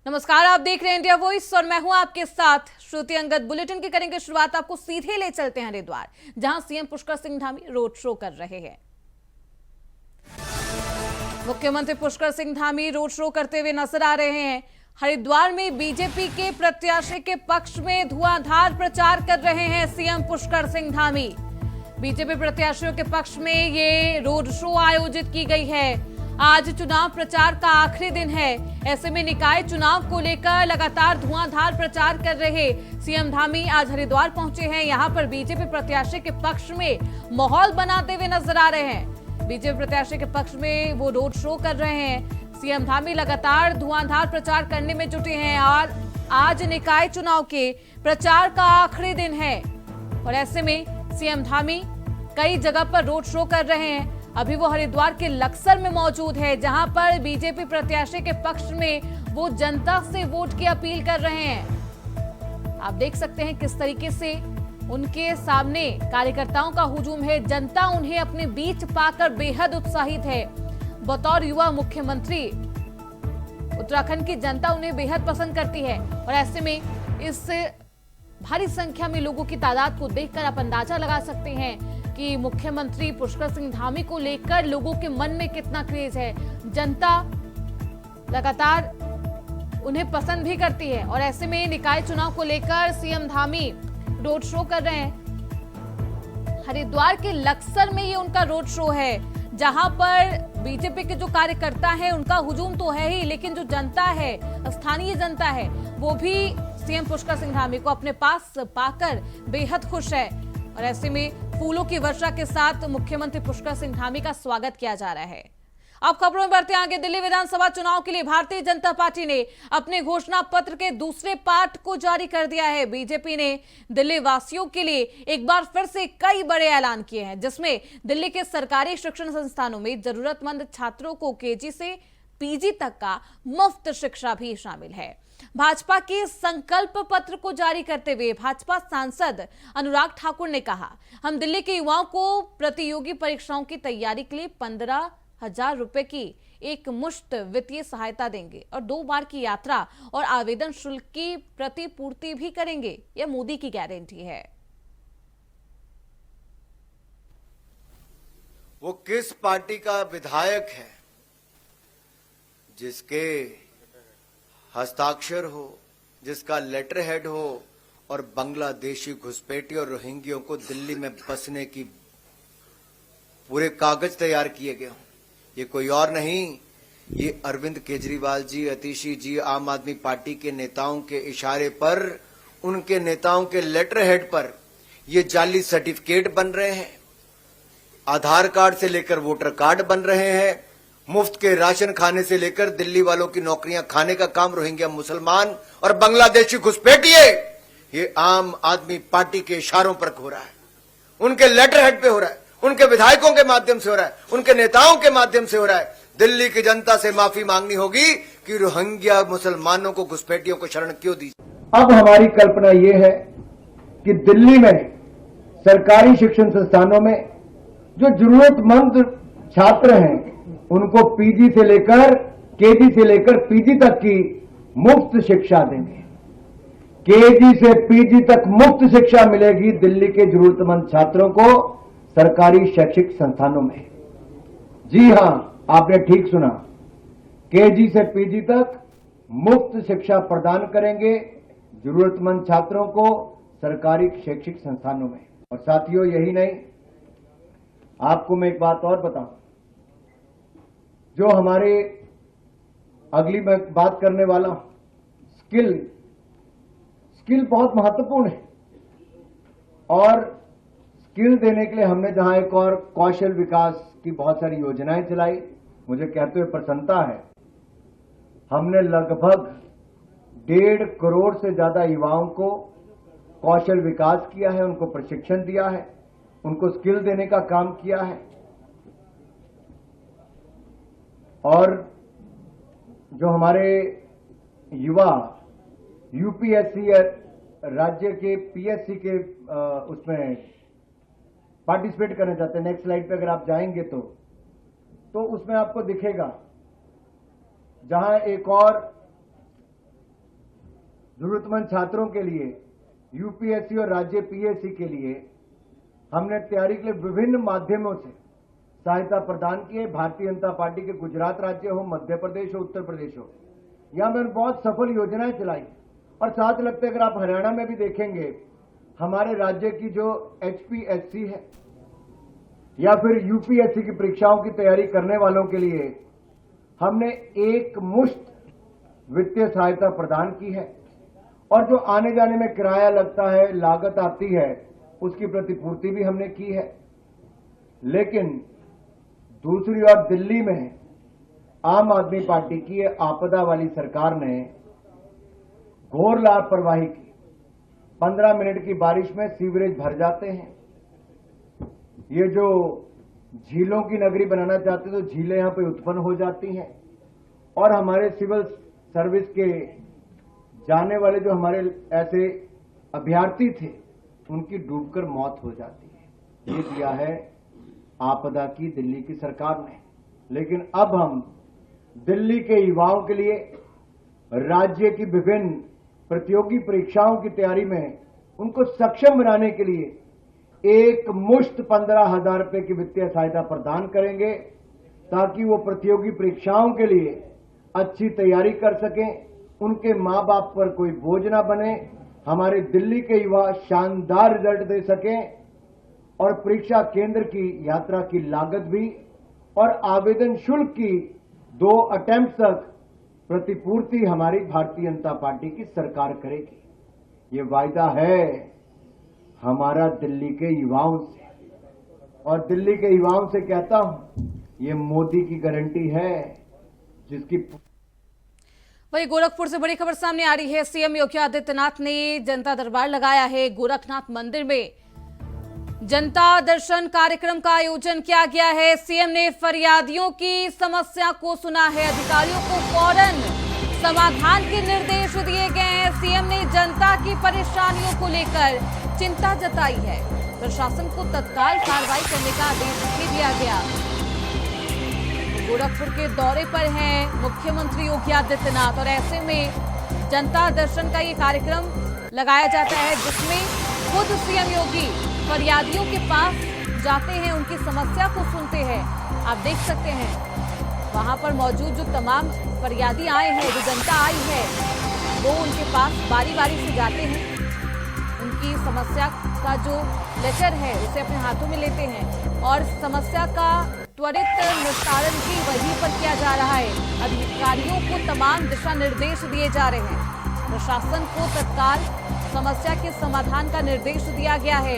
नमस्कार, आप देख रहे हैं इंडिया वॉइस और मैं हूं आपके साथ श्रुति अंगद। बुलेटिन की करेंगे शुरुआत। आपको सीधे ले चलते हैं हरिद्वार, जहां CM Pushkar Singh Dhami road show कर रहे हैं। मुख्यमंत्री पुष्कर सिंह धामी रोड शो करते हुए नजर आ रहे हैं। हरिद्वार में बीजेपी के प्रत्याशी के पक्ष में धुआंधार प्रचार कर रहे हैं सीएम पुष्कर सिंह धामी। बीजेपी प्रत्याशियों के पक्ष में ये रोड शो आयोजित की गई है। आज चुनाव प्रचार का आखिरी दिन है, ऐसे में निकाय चुनाव को लेकर लगातार धुआंधार प्रचार कर रहे सीएम धामी आज हरिद्वार पहुंचे हैं। यहां पर बीजेपी प्रत्याशी के पक्ष में माहौल बनाते हुए नजर आ रहे हैं। बीजेपी प्रत्याशी के पक्ष में वो रोड शो कर रहे हैं। सीएम धामी लगातार धुआंधार प्रचार करने में जुटे हैं और आज निकाय चुनाव के प्रचार का आखिरी दिन है और ऐसे में सीएम धामी कई जगह पर रोड शो कर रहे हैं। अभी वो हरिद्वार के लक्सर में मौजूद है, जहां पर बीजेपी प्रत्याशी के पक्ष में वो जनता से वोट की अपील कर रहे हैं। आप देख सकते हैं किस तरीके से उनके सामने कार्यकर्ताओं का हुजूम है। जनता उन्हें अपने बीच पाकर बेहद उत्साहित है। बतौर युवा मुख्यमंत्री उत्तराखंड की जनता उन्हें बेहद पसंद करती है और ऐसे में इस भारी संख्या में लोगों की तादाद को देखकर आप अंदाजा लगा सकते हैं कि मुख्यमंत्री पुष्कर सिंह धामी को लेकर लोगों के मन में कितना क्रेज है। जनता लगातार उन्हें पसंद भी करती है और ऐसे में निकाय चुनाव को लेकर सीएम धामी रोड शो कर रहे हैं। हरिद्वार के लक्सर में ये उनका रोड शो है, जहां पर बीजेपी के जो कार्यकर्ता हैं उनका हुजूम तो है ही, लेकिन जो जनता है, स्थानीय जनता है, वो भी सीएम पुष्कर सिंह धामी को अपने पास पाकर बेहद खुश है और ऐसे में फूलों की वर्षा के साथ मुख्यमंत्री पुष्कर सिंह धामी का स्वागत किया जा रहा है। अब खबरों में बढ़ते हैं आगे। दिल्ली विधानसभा चुनाव के लिए भारतीय जनता पार्टी ने अपने घोषणा पत्र के दूसरे पार्ट को जारी कर दिया है। बीजेपी ने दिल्ली वासियों के लिए एक बार फिर से कई बड़े ऐलान किए हैं, जिसमें दिल्ली के सरकारी शिक्षण संस्थानों में जरूरतमंद छात्रों को केजी से पीजी तक का मुफ्त शिक्षा भी शामिल है। भाजपा के संकल्प पत्र को जारी करते हुए भाजपा सांसद अनुराग ठाकुर ने कहा, हम दिल्ली के युवाओं को प्रतियोगी परीक्षाओं की तैयारी के लिए 15,000 रुपए की एक मुश्त वित्तीय सहायता देंगे और 2 बार की यात्रा और आवेदन शुल्क की प्रतिपूर्ति भी करेंगे। यह मोदी की गारंटी है। वो किस पार्टी का विधायक है जिसके हस्ताक्षर हो, जिसका लेटर हेड हो और बांग्लादेशी घुसपैठी और रोहिंग्यों को दिल्ली में बसने की पूरे कागज तैयार किए गए हों। ये कोई और नहीं, ये अरविंद केजरीवाल जी, अतिशी जी, आम आदमी पार्टी के नेताओं के इशारे पर, उनके नेताओं के लेटर हेड पर ये जाली सर्टिफिकेट बन रहे हैं। आधार कार्ड से लेकर वोटर कार्ड बन रहे हैं। मुफ्त के राशन खाने से लेकर दिल्ली वालों की नौकरियां खाने का काम रोहिंग्या मुसलमान और बांग्लादेशी घुसपैठिए ये आम आदमी पार्टी के इशारों पर हो रहा है, उनके लेटर हेड पे हो रहा है, उनके विधायकों के माध्यम से हो रहा है, उनके नेताओं के माध्यम से हो रहा है। दिल्ली की जनता से माफी मांगनी होगी कि रोहिंग्या मुसलमानों को, घुसपैठियों को शरण क्यों दी। अब हमारी कल्पना यह है कि दिल्ली में सरकारी शिक्षण संस्थानों में जो जरूरतमंद छात्र हैं उनको पीजी से लेकर केजी से लेकर पीजी तक की मुफ्त शिक्षा देंगे। केजी से पीजी तक मुफ्त शिक्षा मिलेगी दिल्ली के जरूरतमंद छात्रों को सरकारी शैक्षिक संस्थानों में। जी हां, आपने ठीक सुना, केजी से पीजी तक मुफ्त शिक्षा प्रदान करेंगे जरूरतमंद छात्रों को सरकारी शैक्षिक संस्थानों में। और साथियों, यही नहीं, आपको मैं एक बात और बताऊं, जो हमारे अगली मैं बात करने वाला हूं, स्किल बहुत महत्वपूर्ण है और स्किल देने के लिए हमने जहां एक और कौशल विकास की बहुत सारी योजनाएं चलाई, मुझे कहते हुए प्रसन्नता है, हमने लगभग 1.5 करोड़ से ज्यादा युवाओं को कौशल विकास किया है, उनको प्रशिक्षण दिया है, उनको स्किल देने का काम किया है। और जो हमारे युवा यूपीएससी राज्य के पीएससी के उसमें पार्टिसिपेट करना चाहते हैं, नेक्स्ट स्लाइड पे अगर आप जाएंगे तो उसमें आपको दिखेगा जहां एक और जरूरतमंद छात्रों के लिए, यूपीएससी और राज्य पीएससी के लिए हमने तैयारी के लिए विभिन्न माध्यमों से सहायता प्रदान की है। भारतीय जनता पार्टी के गुजरात राज्य हो, मध्य प्रदेश हो, उत्तर प्रदेश हो, यहां मैंने बहुत सफल योजनाएं चलाई। और साथ लगते अगर आप हरियाणा में भी देखेंगे, हमारे राज्य की जो एचपीएससी है या फिर यूपीएससी की परीक्षाओं की तैयारी करने वालों के लिए हमने एक मुश्त वित्तीय सहायता प्रदान की है। और जो आने जाने में किराया लगता है, लागत आती है, उसकी प्रतिपूर्ति भी हमने की है। लेकिन दूसरी ओर दिल्ली में आम आदमी पार्टी की आपदा वाली सरकार ने घोर लापरवाही की। 15 मिनट की बारिश में सीवरेज भर जाते हैं। ये जो झीलों की नगरी बनाना चाहते तो झीलें यहां पे उत्पन्न हो जाती हैं और हमारे सिविल सर्विस के जाने वाले जो हमारे ऐसे अभ्यर्थी थे उनकी डूबकर मौत हो जाती है। ये दिया है आपदा की दिल्ली की सरकार ने। लेकिन अब हम दिल्ली के युवाओं के लिए राज्य की विभिन्न प्रतियोगी परीक्षाओं की तैयारी में उनको सक्षम बनाने के लिए एक मुश्त 15,000 रुपए की वित्तीय सहायता प्रदान करेंगे ताकि वो प्रतियोगी परीक्षाओं के लिए अच्छी तैयारी कर सकें, उनके मां बाप पर कोई बोझ ना बने, हमारे दिल्ली के युवा शानदार रिजल्ट दे सकें और परीक्षा केंद्र की यात्रा की लागत भी और आवेदन शुल्क की 2 अटेम्प्ट तक प्रतिपूर्ति हमारी भारतीय जनता पार्टी की सरकार करेगी। ये वायदा है हमारा दिल्ली के युवाओं से, और दिल्ली के युवाओं से कहता हूं ये मोदी की गारंटी है जिसकी। वहीं गोरखपुर से बड़ी खबर सामने आ रही है। सीएम योगी आदित्यनाथ ने जनता दरबार लगाया है। गोरखनाथ मंदिर में जनता दर्शन कार्यक्रम का आयोजन किया गया है। सीएम ने फरियादियों की समस्या को सुना है। अधिकारियों को फौरन समाधान के निर्देश दिए गए हैं। सीएम ने जनता की परेशानियों को लेकर चिंता जताई है। प्रशासन को तत्काल कार्रवाई करने का आदेश भी दिया गया। गोरखपुर के दौरे पर हैं मुख्यमंत्री योगी आदित्यनाथ और ऐसे में जनता दर्शन का ये कार्यक्रम लगाया जाता है जिसमें खुद सीएम योगी फरियादियों के पास जाते हैं, उनकी समस्या को सुनते हैं। आप देख सकते हैं वहां पर मौजूद जो तमाम फरियादी आए हैं, जो जनता आई है, वो उनके पास बारी बारी से जाते हैं। उनकी समस्या का जो लेटर है उसे अपने हाथों में लेते हैं और समस्या का त्वरित निस्तारण भी वहीं पर किया जा रहा है। अधिकारियों को तमाम दिशा निर्देश दिए जा रहे हैं। प्रशासन को तत्काल समस्या के समाधान का निर्देश दिया गया है।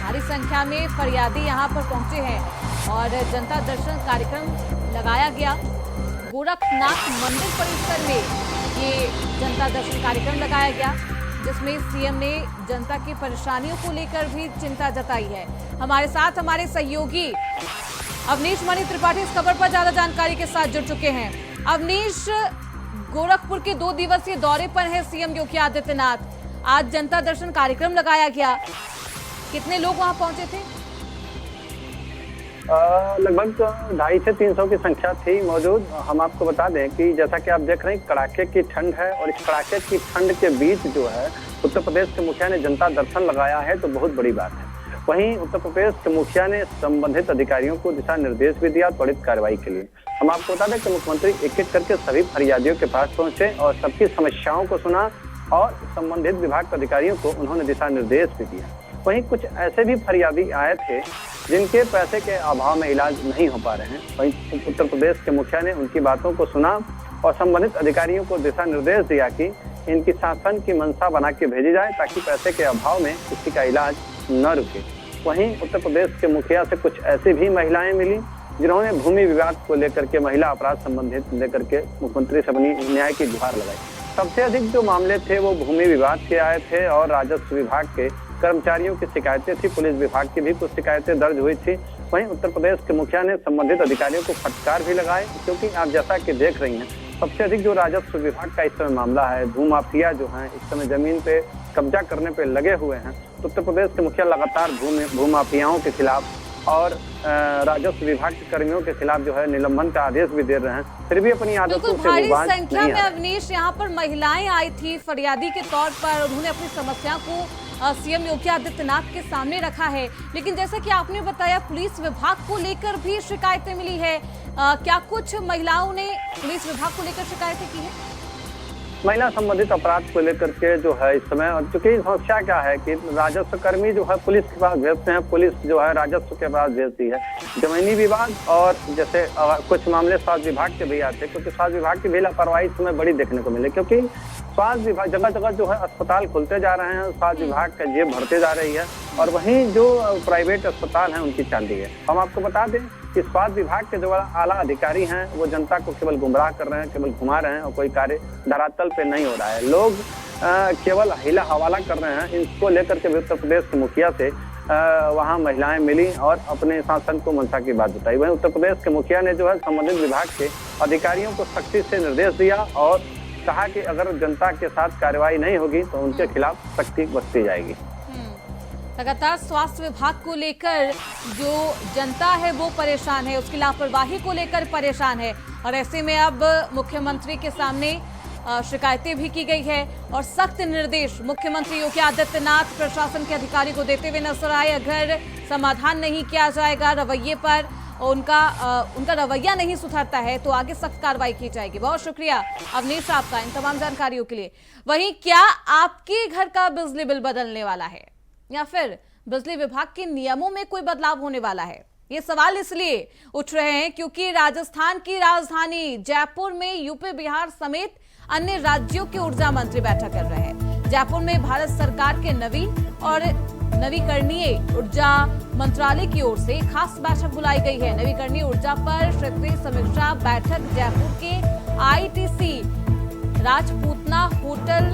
भारी संख्या में फरियादी यहां पर पहुंचे हैं और जनता दर्शन कार्यक्रम लगाया गया। गोरखनाथ मंदिर परिसर में ये जनता दर्शन कार्यक्रम लगाया गया जिसमें सीएम ने जनता की परेशानियों को लेकर भी चिंता जताई है। हमारे साथ हमारे सहयोगी अवनीश मणि त्रिपाठी इस खबर पर ज्यादा जानकारी के साथ जुड़ चुके हैं। अवनीश, गोरखपुर के 2 दिवसीय दौरे पर है सीएम योगी आदित्यनाथ। आज जनता दर्शन कार्यक्रम लगाया गया, कितने लोग वहां पहुंचे थे? लगभग 250 से 300 की संख्या थी मौजूद। हम आपको बता दें कि जैसा कि आप देख रहे हैं कड़ाके की ठंड है और इस कड़ाके की ठंड के बीच जो है उत्तर प्रदेश के मुखिया ने जनता दर्शन लगाया है तो बहुत बड़ी बात है। वहीं उत्तर प्रदेश के मुखिया ने संबंधित अधिकारियों को दिशा निर्देश भी दिया त्वरित कार्रवाई के लिए। हम आपको बता दें कि मुख्यमंत्री एक एक करके सभी फरियादियों के पास पहुंचे और सबकी समस्याओं को सुना और संबंधित विभाग के अधिकारियों को उन्होंने दिशा निर्देश भी दिया। वहीं कुछ ऐसे भी फरियादी आए थे जिनके पैसे के अभाव में इलाज नहीं हो पा रहे हैं। वहीं उत्तर प्रदेश के मुखिया ने उनकी बातों को सुना और संबंधित अधिकारियों को दिशा निर्देश दिया कि इनकी शासन की मंशा बना के भेजी जाए ताकि पैसे के अभाव में किसी का इलाज न रुके। वहीं उत्तर प्रदेश के मुखिया से कुछ ऐसी भी महिलाएं मिली जिन्होंने भूमि विवाद को लेकर के महिला अपराध संबंधित लेकर के मुख्यमंत्री से अपनी न्याय की गुहार लगाई। सबसे अधिक जो मामले थे वो भूमि विवाद के आए थे और राजस्व विभाग के कर्मचारियों की शिकायतें थी। पुलिस विभाग की भी कुछ शिकायतें दर्ज हुई थी। वहीं उत्तर प्रदेश के मुखिया ने संबंधित अधिकारियों को फटकार भी लगाए क्योंकि आप जैसा कि देख रही हैं सबसे अधिक जो राजस्व विभाग का इस समय मामला है, भूमाफिया जो हैं इस समय जमीन पे कब्जा करने पे लगे हुए हैं। तो उत्तर प्रदेश के मुखिया लगातार भूमाफियाओं के खिलाफ और राजस्व विभाग के कर्मियों के खिलाफ जो है निलंबन का आदेश भी दे रहे हैं, फिर भी अपनी आदतों बिल्कुल से भारी बाज संख्या नहीं में आ रहे। अवनीश यहाँ पर महिलाएं आई थी फरियादी के तौर पर। उन्होंने अपनी समस्या को सीएम योगी आदित्यनाथ के सामने रखा है, लेकिन जैसा कि आपने बताया पुलिस विभाग को लेकर भी शिकायतें मिली है। क्या कुछ महिलाओं ने पुलिस विभाग को लेकर शिकायतें की है? महिला संबंधित अपराध को लेकर के जो है इस समय, और चूंकि समस्या क्या है कि राजस्व कर्मी जो है पुलिस के पास भेजते हैं, पुलिस जो है राजस्व के पास भेजती है। जमीनी विवाद और जैसे कुछ मामले स्वास्थ्य विभाग के भी आते हैं, क्योंकि स्वास्थ्य विभाग की भी लापरवाही इस समय बड़ी देखने को मिले, क्योंकि स्वास्थ्य विभाग जगह जगह जो है अस्पताल खुलते जा रहे हैं, स्वास्थ्य विभाग का जेब भरते जा रही है, और वहीं जो प्राइवेट अस्पताल हैं उनकी चांदी है। हम आपको बता दें कि स्वास्थ्य विभाग के जो आला अधिकारी हैं वो जनता को केवल गुमराह कर रहे हैं, केवल घुमा रहे हैं, और कोई कार्य धरातल पे नहीं हो रहा है। लोग केवल हिला हवाला कर रहे हैं। इसको लेकर के उत्तर प्रदेश के मुखिया से वहां महिलाएं मिली और अपने शासन को मंशा की बात बताई। वहीं उत्तर प्रदेश के मुखिया ने जो है संबंधित विभाग के अधिकारियों को सख्ती से निर्देश दिया और कहा कि अगर जनता के साथ कार्रवाई नहीं होगी तो उनके खिलाफ सख्ती बरती जाएगी। लगातार स्वास्थ्य विभाग को लेकर जो जनता है वो परेशान है, उसकी लापरवाही को लेकर परेशान है, और ऐसे में अब मुख्यमंत्री के सामने शिकायतें भी की गई है और सख्त निर्देश मुख्यमंत्री योगी आदित्यनाथ प्रशासन के अधिकारी को देते हुए नजर आए। अगर समाधान नहीं किया जाएगा रवैये पर, उनका रवैया नहीं सुधरता है तो आगे सख्त कार्रवाई की जाएगी। बहुत शुक्रिया अवनीश आपका इन तमाम जानकारियों के लिए। वहीं क्या आपके घर का बिजली बिल बदलने वाला है या फिर बिजली विभाग के नियमों में कोई बदलाव होने वाला है? ये सवाल इसलिए उठ रहे हैं क्योंकि राजस्थान की राजधानी जयपुर में यूपी बिहार समेत अन्य राज्यों के ऊर्जा मंत्री बैठक कर रहे हैं। जयपुर में भारत सरकार के नवीन और नवीकरणीय ऊर्जा मंत्रालय की ओर से खास बैठक बुलाई गई है। नवीकरणीय ऊर्जा पर क्षेत्रीय समीक्षा बैठक जयपुर के ITC राजपूतना होटल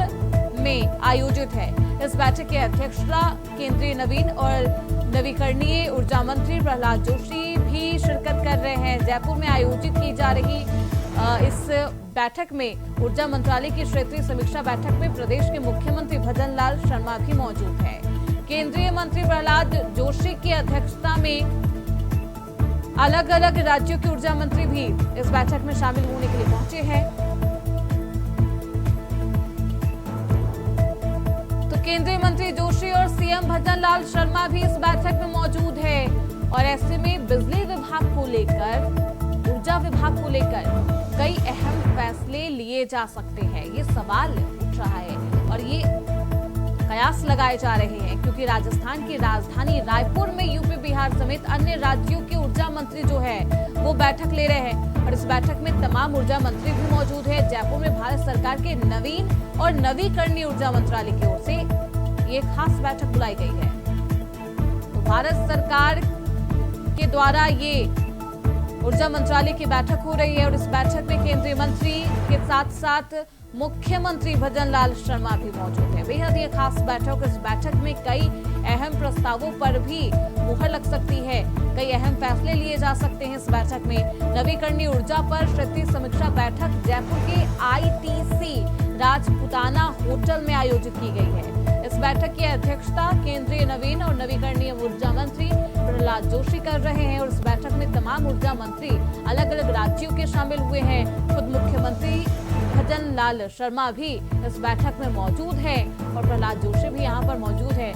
में आयोजित है। इस बैठक की अध्यक्षता केंद्रीय नवीन और नवीकरणीय ऊर्जा मंत्री प्रहलाद जोशी भी शिरकत कर रहे हैं। जयपुर में आयोजित की जा रही इस बैठक में ऊर्जा मंत्रालय की क्षेत्रीय समीक्षा बैठक में प्रदेश के मुख्यमंत्री भजन लाल शर्मा भी मौजूद है। केंद्रीय मंत्री प्रहलाद जोशी की अध्यक्षता में अलग अलग राज्यों के ऊर्जा मंत्री भी इस बैठक में शामिल होने के लिए पहुंचे हैं। तो केंद्रीय मंत्री जोशी और सीएम भजन लाल शर्मा भी इस बैठक में मौजूद है, और ऐसे में बिजली विभाग को लेकर, ऊर्जा विभाग को लेकर कई अहम फैसले लिए जा सकते हैं। ये सवाल उठ रहा है और ये कयास लगाए जा रहे हैं क्योंकि राजस्थान की राजधानी रायपुर में यूपी बिहार समेत अन्य राज्यों के ऊर्जा मंत्री जो है वो बैठक ले रहे हैं, और इस बैठक में तमाम ऊर्जा मंत्री भी मौजूद है। जयपुर में भारत सरकार के नवीन और नवीकरणीय ऊर्जा मंत्रालय की ओर से ये खास बैठक बुलाई गई है। तो भारत सरकार के द्वारा ये ऊर्जा मंत्रालय की बैठक हो रही है, और इस बैठक में केंद्रीय मंत्री के साथ साथ मुख्यमंत्री भजन लाल शर्मा भी मौजूद है। बेहद ये खास बैठक, इस बैठक में कई अहम प्रस्तावों पर भी मुहर लग सकती है, कई अहम फैसले लिए जा सकते हैं। इस बैठक में नवीकरणीय ऊर्जा पर क्षेत्रीय समीक्षा बैठक जयपुर के ITC राजपूताना होटल में आयोजित की गई है। इस बैठक की अध्यक्षता केंद्रीय नवीन और नवीकरणीय ऊर्जा मंत्री प्रहलाद जोशी कर रहे हैं, और इस बैठक में तमाम ऊर्जा मंत्री अलग अलग राज्यों के शामिल हुए हैं। खुद मुख्यमंत्री भजन लाल शर्मा भी इस बैठक में मौजूद है और प्रहलाद जोशी भी यहाँ पर मौजूद है।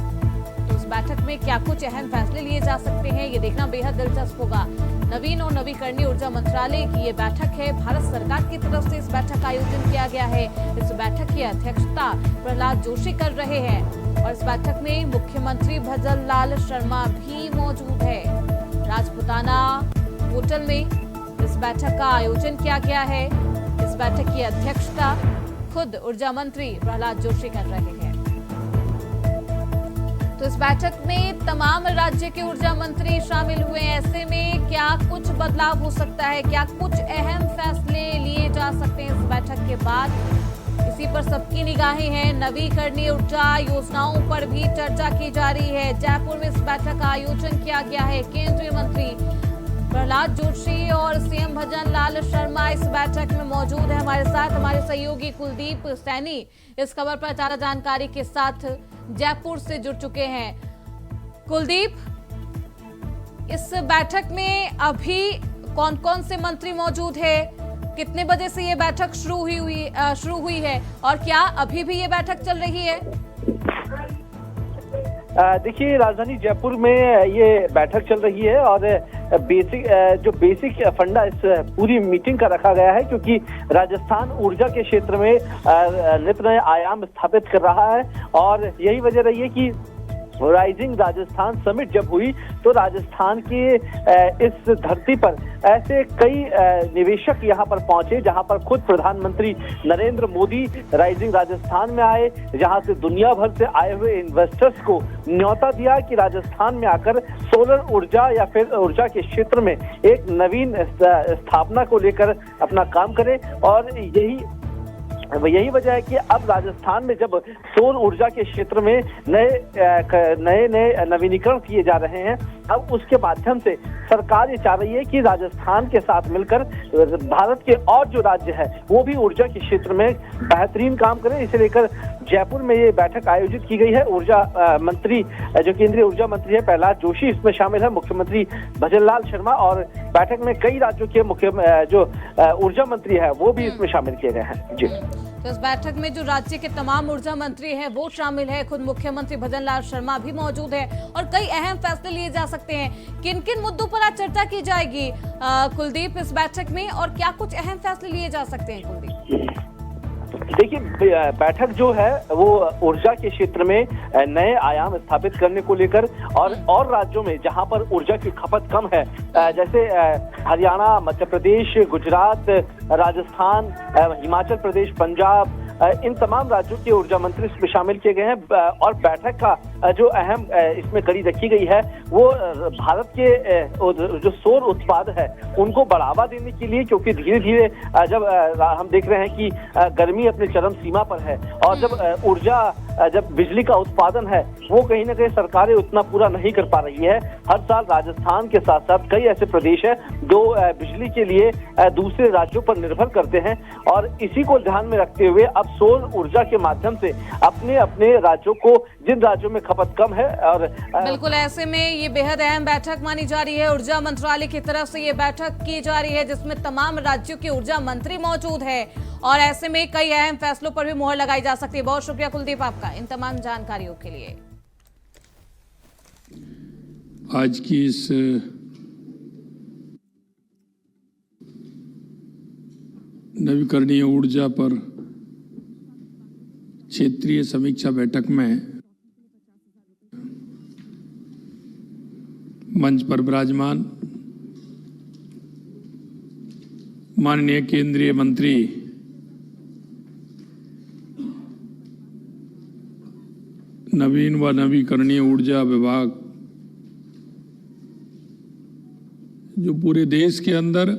तो इस बैठक में क्या कुछ अहम फैसले लिए जा सकते हैं, ये देखना बेहद दिलचस्प होगा। नवीन और नवीकरणीय ऊर्जा मंत्रालय की ये बैठक है, भारत सरकार की तरफ से इस बैठक का आयोजन किया गया है। इस बैठक की अध्यक्षता प्रहलाद जोशी कर रहे हैं, और इस बैठक में मुख्यमंत्री भजन लाल शर्मा भी मौजूद है। राजपूताना होटल में इस बैठक का आयोजन किया गया है। इस बैठक की अध्यक्षता खुद ऊर्जा मंत्री प्रहलाद जोशी कर रहे हैं। तो इस बैठक में तमाम राज्य के ऊर्जा मंत्री शामिल हुए। ऐसे में क्या कुछ बदलाव हो सकता है, क्या कुछ अहम फैसले लिए जा सकते हैं इस बैठक के बाद, इसी पर सबकी निगाहें हैं। नवीकरणीय ऊर्जा योजनाओं पर भी चर्चा की जा रही है। जयपुर में इस बैठक का आयोजन किया गया है। केंद्रीय मंत्री प्रहलाद जोशी और सीएम भजन लाल शर्मा इस बैठक में मौजूद है। हमारे साथ हमारे सहयोगी कुलदीप सैनी इस खबर पर ताजा जानकारी के साथ जयपुर से जुड़ चुके हैं। कुलदीप, इस बैठक में अभी कौन कौन से मंत्री मौजूद है, कितने बजे से ये बैठक शुरू हुई है और क्या अभी भी ये बैठक चल रही है? देखिए, राजधानी जयपुर में ये बैठक चल रही है और बेसिक फंडा इस पूरी मीटिंग का रखा गया है, क्योंकि राजस्थान ऊर्जा के क्षेत्र में नित नए आयाम स्थापित कर रहा है और यही वजह रही है कि राइजिंग राजस्थान समिट जब हुई तो राजस्थान के इस धरती पर ऐसे कई निवेशक यहाँ पर पहुंचे, जहाँ पर खुद प्रधानमंत्री नरेंद्र मोदी राइजिंग राजस्थान में आए, जहाँ से दुनिया भर से आए हुए इन्वेस्टर्स को न्योता दिया कि राजस्थान में आकर सोलर ऊर्जा या फिर ऊर्जा के क्षेत्र में एक नवीन स्थापना को लेकर अपना काम करें। और यही वजह है कि अब राजस्थान में जब सौर ऊर्जा के क्षेत्र में नए नवीनीकरण किए जा रहे हैं, अब उसके माध्यम से सरकार ये चाह रही है कि राजस्थान के साथ मिलकर भारत के और जो राज्य है वो भी ऊर्जा के क्षेत्र में बेहतरीन काम करें। इसे लेकर जयपुर में ये बैठक आयोजित की गई है। ऊर्जा मंत्री, जो केंद्रीय ऊर्जा मंत्री है प्रहलाद जोशी, इसमें शामिल है, मुख्यमंत्री भजनलाल शर्मा, और बैठक में कई राज्यों के जो ऊर्जा मंत्री है वो भी इसमें शामिल किए गए हैं। जी, तो इस बैठक में जो राज्य के तमाम ऊर्जा मंत्री हैं वो शामिल है, खुद मुख्यमंत्री भजनलाल शर्मा भी मौजूद है और कई अहम फैसले लिए जा सकते हैं। किन किन मुद्दों पर आज चर्चा की जाएगी कुलदीप इस बैठक में, और क्या कुछ अहम फैसले लिए जा सकते हैं कुलदीप? देखिए, बैठक जो है वो ऊर्जा के क्षेत्र में नए आयाम स्थापित करने को लेकर और राज्यों में जहां पर ऊर्जा की खपत कम है, जैसे हरियाणा, मध्य प्रदेश, गुजरात, राजस्थान, हिमाचल प्रदेश, पंजाब, इन तमाम राज्यों के ऊर्जा मंत्री इसमें शामिल किए गए हैं। और बैठक का जो अहम इसमें कड़ी रखी गई है वो भारत के जो सौर उत्पाद है उनको बढ़ावा देने के लिए, क्योंकि धीरे धीरे जब हम देख रहे हैं कि गर्मी अपने चरम सीमा पर है और जब बिजली का उत्पादन है वो कहीं ना कहीं सरकारें उतना पूरा नहीं कर पा रही है। हर साल राजस्थान के साथ साथ कई ऐसे प्रदेश है जो बिजली के लिए दूसरे राज्यों पर निर्भर करते हैं और इसी को ध्यान में रखते हुए अब सौर ऊर्जा के माध्यम से अपने राज्यों को, जिन राज्यों में खपत कम है, और बिल्कुल ऐसे में ये बेहद अहम बैठक मानी जा रही है। ऊर्जा मंत्रालय की तरफ से ये बैठक की जा रही है जिसमें तमाम राज्यों के ऊर्जा मंत्री मौजूद है और ऐसे में कई अहम फैसलों पर भी मुहर लगाई जा सकती है। बहुत शुक्रिया कुलदीप आपका इन तमाम जानकारियों के लिए। आज की इस नवीकरणीय ऊर्जा पर क्षेत्रीय समीक्षा बैठक में मंच पर विराजमान माननीय केंद्रीय मंत्री नवीन व नवीकरणीय ऊर्जा विभाग, जो पूरे देश के अंदर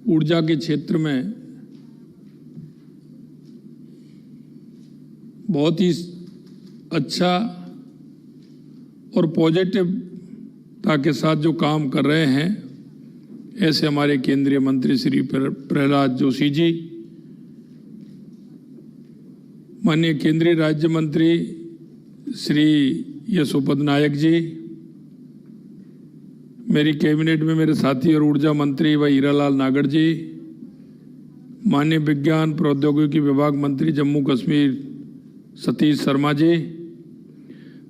ऊर्जा के क्षेत्र में बहुत ही अच्छा और पॉजिटिवता के साथ जो काम कर रहे हैं, ऐसे हमारे केंद्रीय मंत्री श्री प्रहलाद जोशी जी, माननीय केंद्रीय राज्य मंत्री श्री यशोपद नायक जी, मेरी कैबिनेट में मेरे साथी और ऊर्जा मंत्री व हीरालाल नागर जी, माननीय विज्ञान प्रौद्योगिकी विभाग मंत्री जम्मू कश्मीर सतीश शर्मा जी,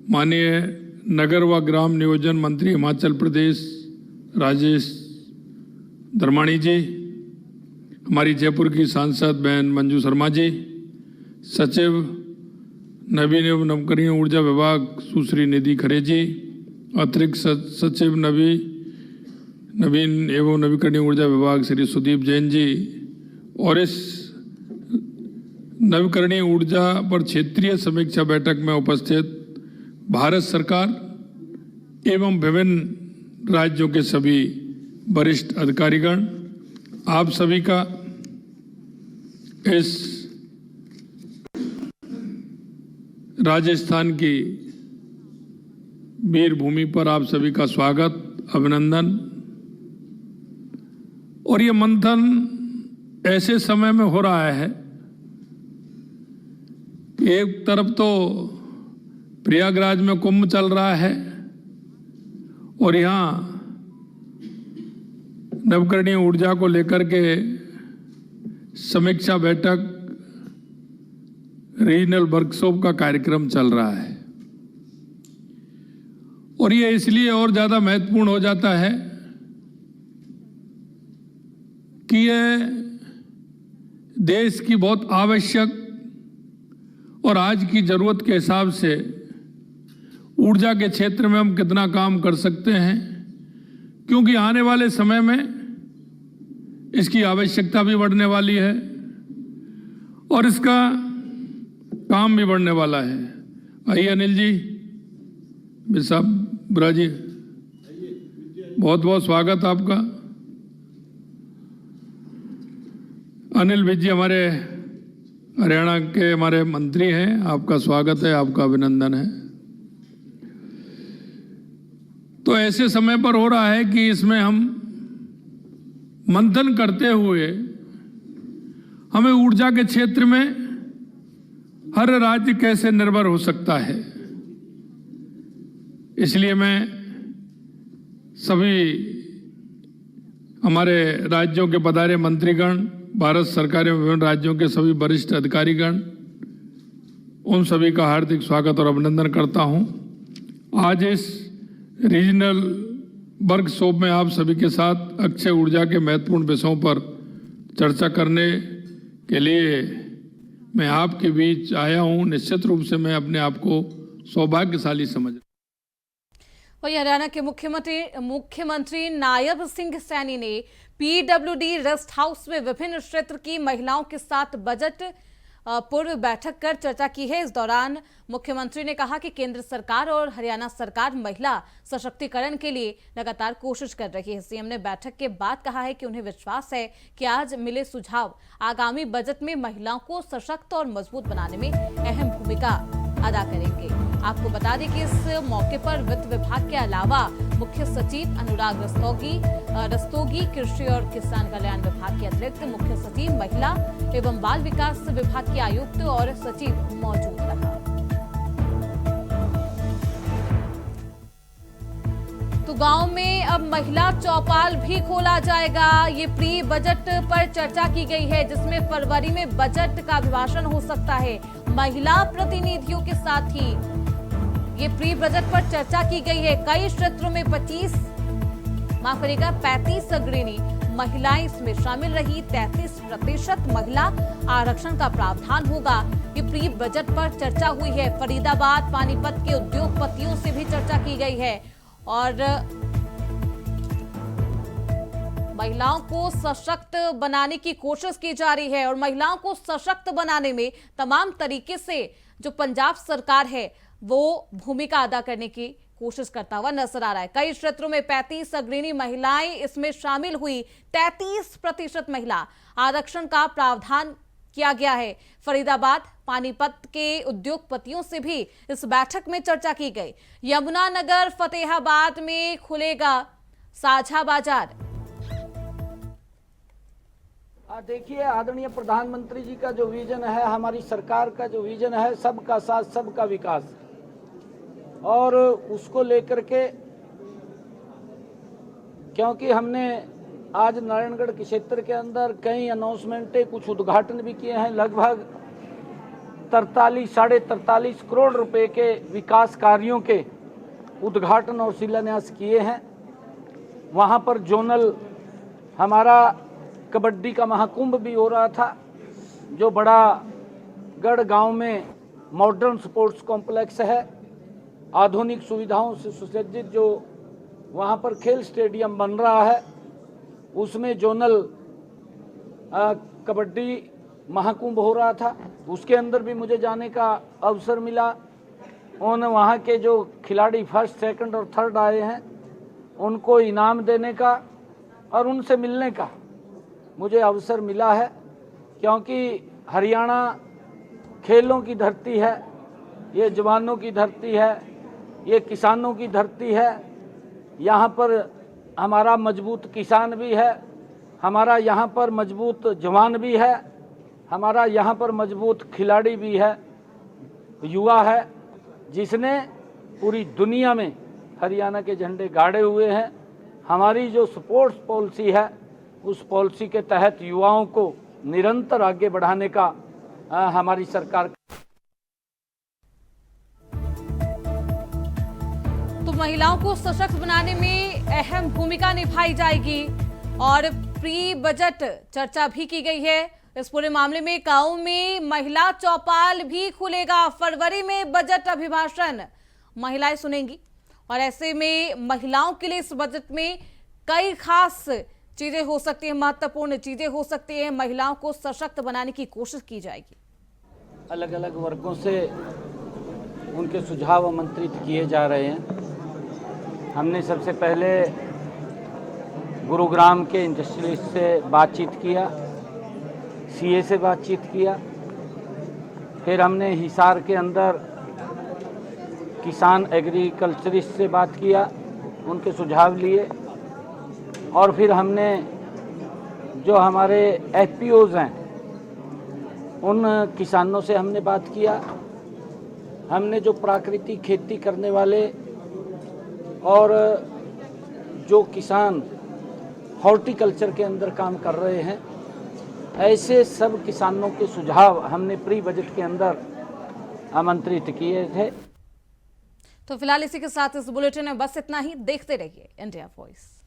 माननीय नगर व ग्राम नियोजन मंत्री हिमाचल प्रदेश राजेश धर्माणी जी, हमारी जयपुर की सांसद बहन मंजू शर्मा जी, सचिव नवीन एवं नवकरणीय ऊर्जा विभाग सुश्री निधि खरे जी, अतिरिक्त सचिव नवीन एवं नवीकरणीय ऊर्जा विभाग श्री सुदीप जैन जी, और इस नवीकरणीय ऊर्जा पर क्षेत्रीय समीक्षा बैठक में उपस्थित भारत सरकार एवं विभिन्न राज्यों के सभी वरिष्ठ अधिकारीगण, आप सभी का इस राजस्थान की वीर भूमि पर आप सभी का स्वागत, अभिनंदन। और ये मंथन ऐसे समय में हो रहा है कि एक तरफ तो प्रयागराज में कुंभ चल रहा है और यहाँ नवकरणीय ऊर्जा को लेकर के समीक्षा बैठक, रीजनल वर्कशॉप का कार्यक्रम चल रहा है। और ये इसलिए और ज्यादा महत्वपूर्ण हो जाता है कि ये देश की बहुत आवश्यक और आज की जरूरत के हिसाब से ऊर्जा के क्षेत्र में हम कितना काम कर सकते हैं, क्योंकि आने वाले समय में इसकी आवश्यकता भी बढ़ने वाली है और इसका काम भी बढ़ने वाला है। आइए अनिल जी, साहब, बुरा जी, बहुत बहुत स्वागत आपका। अनिल विज जी हमारे हरियाणा के हमारे मंत्री हैं, आपका स्वागत है, आपका अभिनंदन है। तो ऐसे समय पर हो रहा है कि इसमें हम मंथन करते हुए हमें ऊर्जा के क्षेत्र में हर राज्य कैसे निर्भर हो सकता है, इसलिए मैं सभी हमारे राज्यों के पधारे मंत्रीगण, भारत सरकार में विभिन्न राज्यों के सभी वरिष्ठ अधिकारीगण, उन सभी का हार्दिक स्वागत और अभिनंदन करता हूं। आज इस रीजनल वर्कशॉप में आप सभी के साथ अक्षय ऊर्जा के महत्वपूर्ण विषयों पर चर्चा करने के लिए मैं आपके बीच आया हूं। निश्चित रूप से मैं अपने आप को सौभाग्यशाली समझ। वही हरियाणा के मुख्यमंत्री नायब सिंह सैनी ने पीडब्ल्यूडी रेस्ट हाउस में विभिन्न क्षेत्र की महिलाओं के साथ बजट पूर्व बैठक कर चर्चा की है। इस दौरान मुख्यमंत्री ने कहा कि केंद्र सरकार और हरियाणा सरकार महिला सशक्तिकरण के लिए लगातार कोशिश कर रही है। सीएम ने बैठक के बाद कहा है कि उन्हें विश्वास है कि आज मिले सुझाव आगामी बजट में महिलाओं को सशक्त और मजबूत बनाने में अहम भूमिका अदा करेंगे। आपको बता दें कि इस मौके पर वित्त विभाग के अलावा मुख्य सचिव अनुराग रस्तोगी, कृषि और किसान कल्याण विभाग के अतिरिक्त मुख्य सचिव, महिला एवं बाल विकास विभाग के आयुक्त और सचिव मौजूद रहा। तो गांव में अब महिला चौपाल भी खोला जाएगा। ये प्री बजट पर चर्चा की गई है, जिसमें फरवरी में बजट का अभिभाषण हो सकता है। महिला प्रतिनिधियों के साथ ही ये प्री बजट पर चर्चा की गई है। कई क्षेत्रों में 35 अग्रणी महिलाएं इसमें शामिल रही। 33% महिला आरक्षण का प्रावधान होगा। ये प्री बजट पर चर्चा हुई है। फरीदाबाद, पानीपत के उद्योगपतियों से भी चर्चा की गई है और महिलाओं को सशक्त बनाने की कोशिश की जा रही है। और महिलाओं को सशक्त बनाने में तमाम तरीके से जो पंजाब सरकार है वो भूमिका अदा करने की कोशिश करता हुआ नजर आ रहा है। कई क्षेत्रों में 35 अग्रणी महिलाएं इसमें शामिल हुई। 33% महिला आरक्षण का प्रावधान किया गया है। फरीदाबाद, पानीपत के उद्योगपतियों से भी इस बैठक में चर्चा की गई। यमुनानगर, फतेहाबाद में खुलेगा साझा बाजार। देखिए, आदरणीय प्रधानमंत्री जी का जो विजन है, हमारी सरकार का जो विजन है, सबका साथ सबका विकास, और उसको लेकर के क्योंकि हमने आज नारायणगढ़ के क्षेत्र के अंदर कई अनाउंसमेंटें, कुछ उद्घाटन भी किए हैं। लगभग 43-43.5 करोड़ रुपए के विकास कार्यों के उद्घाटन और शिलान्यास किए हैं। वहाँ पर जोनल हमारा कबड्डी का महाकुंभ भी हो रहा था, जो बड़ा गढ़ गांव में मॉडर्न स्पोर्ट्स कॉम्प्लेक्स है, आधुनिक सुविधाओं से सुसज्जित जो वहाँ पर खेल स्टेडियम बन रहा है, उसमें जोनल कबड्डी महाकुंभ हो रहा था। उसके अंदर भी मुझे जाने का अवसर मिला। उन वहाँ के जो खिलाड़ी फर्स्ट, सेकंड और थर्ड आए हैं, उनको इनाम देने का और उनसे मिलने का मुझे अवसर मिला है, क्योंकि हरियाणा खेलों की धरती है, ये जवानों की धरती है, ये किसानों की धरती है। यहाँ पर हमारा मजबूत किसान भी है, हमारा यहाँ पर मजबूत जवान भी है, हमारा यहाँ पर मजबूत खिलाड़ी भी है, युवा है, जिसने पूरी दुनिया में हरियाणा के झंडे गाड़े हुए हैं। हमारी जो स्पोर्ट्स पॉलिसी है उस पॉलिसी के तहत युवाओं को निरंतर आगे बढ़ाने का हमारी सरकार। तो महिलाओं को सशक्त बनाने में अहम भूमिका निभाई जाएगी और प्री बजट चर्चा भी की गई है। इस पूरे मामले में गांव में महिला चौपाल भी खुलेगा। फरवरी में बजट अभिभाषण महिलाएं सुनेंगी और ऐसे में महिलाओं के लिए इस बजट में कई खास चीजें हो सकती हैं, महत्वपूर्ण चीजें हो सकती हैं। महिलाओं को सशक्त बनाने की कोशिश की जाएगी। अलग अलग वर्गों से उनके सुझाव आमंत्रित किए जा रहे हैं। हमने सबसे पहले गुरुग्राम के इंडस्ट्रियलिस्ट से बातचीत किया, सीए से बातचीत किया, फिर हमने हिसार के अंदर किसान एग्रीकल्चरिस्ट से बात किया, उनके सुझाव लिए, और फिर हमने जो हमारे एफपीओज हैं उन किसानों से हमने बात किया। हमने जो प्राकृतिक खेती करने वाले और जो किसान हॉर्टिकल्चर के अंदर काम कर रहे हैं, ऐसे सब किसानों के सुझाव हमने प्री बजट के अंदर आमंत्रित किए थे। तो फिलहाल इसी के साथ इस बुलेटिन में बस इतना ही। देखते रहिए इंडिया वॉइस।